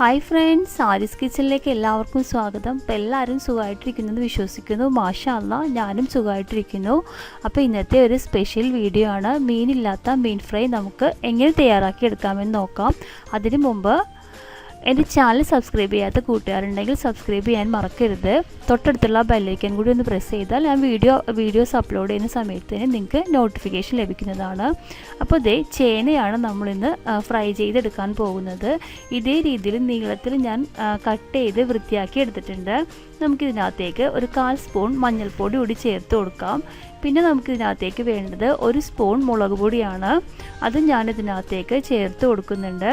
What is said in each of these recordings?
Hi friends, Aris കിച്ചണിലേക്ക് എല്ലാവർക്കും സ്വാഗതം. അപ്പോൾ എല്ലാവരും സുഖമായിട്ടിരിക്കുന്നെന്ന് വിശ്വസിക്കുന്നു. മാഷാ അല്ലാഹ്, ഞാനും സുഖമായിട്ടിരിക്കുന്നു. അപ്പോൾ ഇന്നത്തെ ഒരു സ്പെഷ്യൽ വീഡിയോ ആണ്. മീനില്ലാത്ത മീൻ ഫ്രൈ നമുക്ക് എങ്ങനെ തയ്യാറാക്കി എടുക്കാമെന്ന് നോക്കാം. അതിനു മുമ്പ് എൻ്റെ ചാനൽ സബ്സ്ക്രൈബ് ചെയ്യാത്ത കൂട്ടുകാരുണ്ടെങ്കിൽ സബ്സ്ക്രൈബ് ചെയ്യാൻ മറക്കരുത്. തൊട്ടടുത്തുള്ള ബെല്ലൈക്കൻ കൂടി ഒന്ന് പ്രസ് ചെയ്താൽ ഞാൻ വീഡിയോസ് അപ്ലോഡ് ചെയ്യുന്ന സമയത്ത് നിങ്ങൾക്ക് നോട്ടിഫിക്കേഷൻ ലഭിക്കുന്നതാണ്. അപ്പോൾ ഇതേ ചേനയാണ് നമ്മളിന്ന് ഫ്രൈ ചെയ്തെടുക്കാൻ പോകുന്നത്. ഇതേ രീതിയിൽ നീളത്തിൽ ഞാൻ കട്ട് ചെയ്ത് വൃത്തിയാക്കി എടുത്തിട്ടുണ്ട്. നമുക്കിതിനകത്തേക്ക് ഒരു 1/4 സ്പൂൺ മഞ്ഞൾപ്പൊടി കൂടി ചേർത്ത് കൊടുക്കാം. പിന്നെ നമുക്കിതിനകത്തേക്ക് വേണ്ടത് 1 സ്പൂൺ മുളക് പൊടിയാണ്. അതും ഞാനിതിനകത്തേക്ക് ചേർത്ത് കൊടുക്കുന്നുണ്ട്.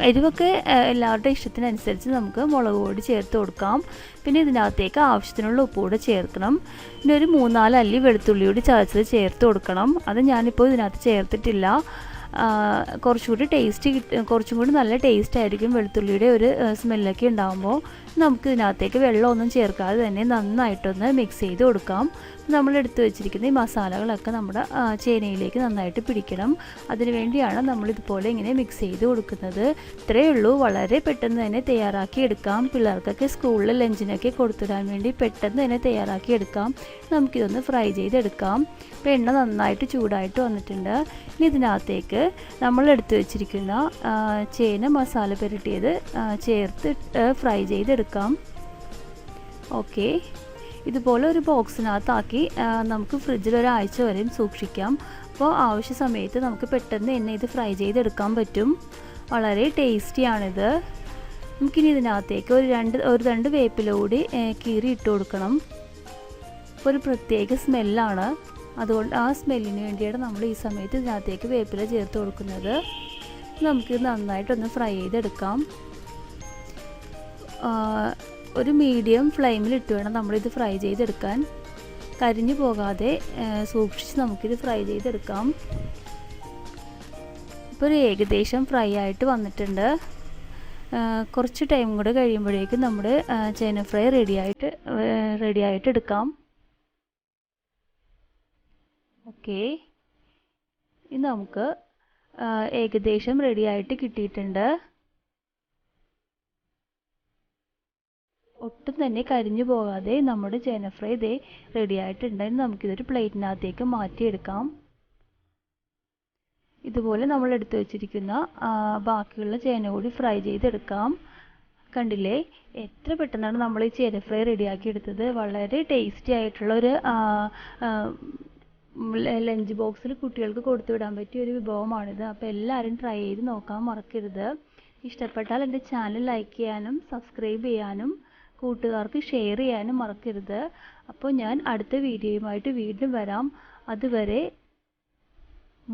എരിവൊക്കെ എല്ലാവരുടെ ഇഷ്ടത്തിനനുസരിച്ച് നമുക്ക് മുളക് പൊടി ചേർത്ത് കൊടുക്കാം. പിന്നെ ഇതിനകത്തേക്ക് ആവശ്യത്തിനുള്ള ഉപ്പ് കൂടെ ചേർക്കണം. പിന്നെ ഒരു 3-4 അല്ലി വെളുത്തുള്ളി കൂടി ചതച്ചത് ചേർത്ത് കൊടുക്കണം. അത് ഞാനിപ്പോൾ ഇതിനകത്ത് ചേർത്തിട്ടില്ല. കുറച്ചും കൂടി നല്ല ടേസ്റ്റ് ആയിരിക്കും വെളുത്തുള്ളിയുടെ ഒരു സ്മെല്ലൊക്കെ ഉണ്ടാകുമ്പോൾ. നമുക്ക് ഇതിനകത്തേക്ക് വെള്ളമൊന്നും ചേർക്കാതെ തന്നെ നന്നായിട്ടൊന്ന് മിക്സ് ചെയ്ത് കൊടുക്കാം. നമ്മൾ എടുത്തു വെച്ചിരിക്കുന്ന ഈ മസാലകളൊക്കെ നമ്മുടെ ചേനയിലേക്ക് നന്നായിട്ട് പിടിക്കണം. അതിനുവേണ്ടിയാണ് നമ്മളിതുപോലെ ഇങ്ങനെ മിക്സ് ചെയ്ത് കൊടുക്കുന്നത്. ഇത്രയേ ഉള്ളൂ, വളരെ പെട്ടെന്ന് തന്നെ തയ്യാറാക്കി എടുക്കാം. പിള്ളേർക്കൊക്കെ സ്കൂളിൽ ലഞ്ചിനൊക്കെ കൊടുത്തിടാൻ വേണ്ടി പെട്ടെന്ന് തന്നെ തയ്യാറാക്കി എടുക്കാം. നമുക്കിതൊന്ന് ഫ്രൈ ചെയ്തെടുക്കാം. ഇപ്പോൾ എണ്ണ നന്നായിട്ട് ചൂടായിട്ട് വന്നിട്ടുണ്ട്. ഇനി ഇതിനകത്തേക്ക് നമ്മൾ എടുത്തു വെച്ചിരിക്കുന്ന ചേന മസാല പുരട്ടിയത് ചേർത്ത് ഫ്രൈ ചെയ്തെടുക്കാം. ഓക്കെ, ഇതുപോലെ ഒരു ബോക്സിനകത്താക്കി നമുക്ക് ഫ്രിഡ്ജിൽ ഒരാഴ്ച വരെയും സൂക്ഷിക്കാം. അപ്പോൾ ആവശ്യ സമയത്ത് നമുക്ക് പെട്ടെന്ന് തന്നെ ഇത് ഫ്രൈ ചെയ്തെടുക്കാൻ പറ്റും. വളരെ ടേസ്റ്റിയാണിത്. നമുക്കിനി ഇതിനകത്തേക്ക് ഒരു രണ്ട് വേപ്പില കൂടി കീറി ഇട്ട് കൊടുക്കണം. ഒരു പ്രത്യേക സ്മെല്ലാണ്, അതുകൊണ്ട് ആ സ്മെല്ലിന് വേണ്ടിയാണ് നമ്മൾ ഈ സമയത്ത് ഇതിനകത്തേക്ക് വേപ്പില ചേർത്ത് കൊടുക്കുന്നത്. നമുക്ക് നന്നായിട്ടൊന്ന് ഫ്രൈ ചെയ്തെടുക്കാം. ഒരു മീഡിയം ഫ്ലെയിമിലിട്ട് വേണം നമ്മളിത് ഫ്രൈ ചെയ്തെടുക്കാൻ. കരിഞ്ഞു പോകാതെ സൂക്ഷിച്ച് നമുക്കിത് ഫ്രൈ ചെയ്തെടുക്കാം. ഇപ്പോൾ ഒരു ഏകദേശം ഫ്രൈ ആയിട്ട് വന്നിട്ടുണ്ട്. കുറച്ച് ടൈം കൂടെ കഴിയുമ്പോഴേക്കും നമ്മുടെ ചേന ഫ്രൈ റെഡിയായിട്ട് എടുക്കാം. ഓക്കെ, ഇത് നമുക്ക് ഏകദേശം റെഡിയായിട്ട് കിട്ടിയിട്ടുണ്ട്. ഒട്ടും തന്നെ കരിഞ്ഞു പോകാതെ നമ്മുടെ ചേന ഫ്രൈ ഇതേ റെഡി ആയിട്ടുണ്ട്. നമുക്കിതൊരു പ്ലേറ്റിനകത്തേക്ക് മാറ്റിയെടുക്കാം. ഇതുപോലെ നമ്മൾ എടുത്തു വെച്ചിരിക്കുന്ന ബാക്കിയുള്ള ചേന കൂടി ഫ്രൈ ചെയ്തെടുക്കാം. കണ്ടില്ലേ, എത്ര പെട്ടെന്നാണ് നമ്മൾ ഈ ചേന ഫ്രൈ റെഡിയാക്കി എടുത്തത്. വളരെ ടേസ്റ്റി ആയിട്ടുള്ളൊരു ലഞ്ച് ബോക്സിൽ കുട്ടികൾക്ക് കൊടുത്തു വിടാൻ പറ്റിയ ഒരു വിഭവമാണിത്. അപ്പോൾ എല്ലാവരും ട്രൈ ചെയ്ത് നോക്കാൻ മറക്കരുത്. ഇഷ്ടപ്പെട്ടാൽ എൻ്റെ ചാനൽ ലൈക്ക് ചെയ്യാനും സബ്സ്ക്രൈബ് ചെയ്യാനും കൂട്ടുകാർക്ക് ഷെയർ ചെയ്യാനും മറക്കരുത്. അപ്പോൾ ഞാൻ അടുത്ത വീഡിയോയുമായിട്ട് വീണ്ടും വരാം. അതുവരെ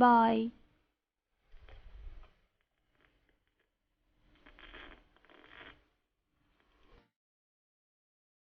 ബായ്.